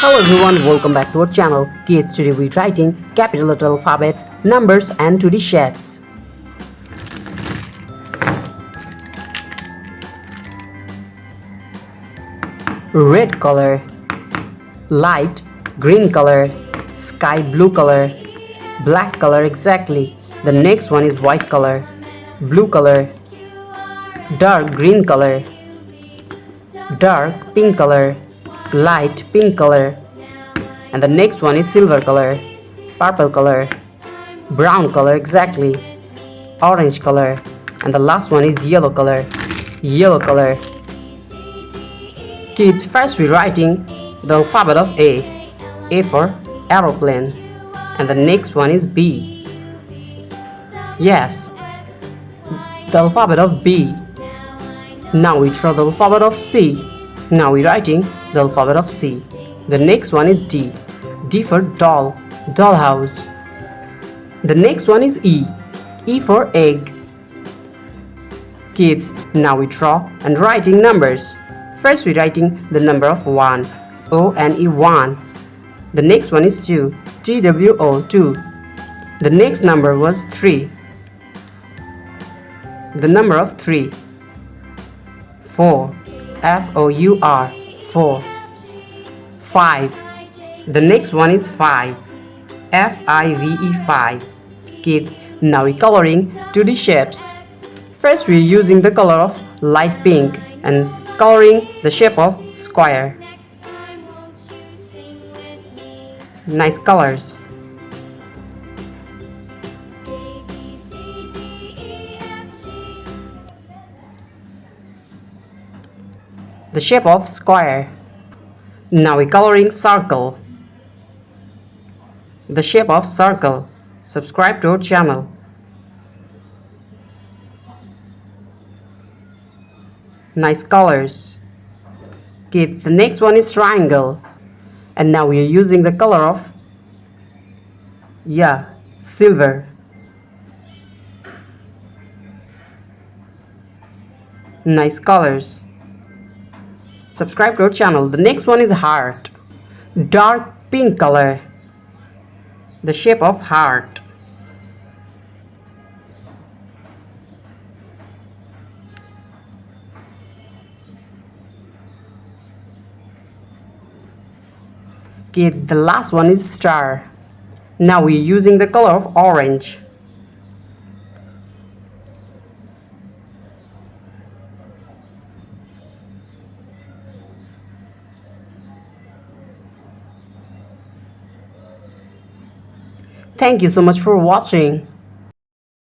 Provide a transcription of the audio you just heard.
Hello everyone, welcome back to our channel. Kids, today we're writing capital letter alphabets, numbers and 2D shapes. Red color, light green color, sky blue color, black color exactly. The next one is white color, blue color, dark green color, dark pink color, light pink color, and the next one is silver color, purple color, brown color exactly, orange color, and the last one is yellow color. Kids, first we're writing the alphabet of A for aeroplane, and the next one is B. Yes, the alphabet of B. Now we draw the alphabet of C. Now we're writing the alphabet of C. The next one is D for doll, dollhouse. The next one is E for egg. Kids, now we draw and writing numbers. First we're writing the number of 1, O-N-E 1. The next one is 2, T-W-O 2. The next number was 3. The number of 3. 4, F-O-U-R 4. 5. The next one is 5, F-I-V-E 5. Kids, now we're coloring 2D shapes. First we're using the color of light pink and coloring the shape of square. Nice colors. The shape of square. Now we're coloring circle. The shape of circle. Subscribe to our channel. Nice colors. Kids, the next one is triangle. And now we are using the color of silver. Nice colors. Subscribe to our channel. The next one is heart. Dark pink color. The shape of heart. Kids, the last one is star. Now we're using the color of orange. Thank you so much for watching.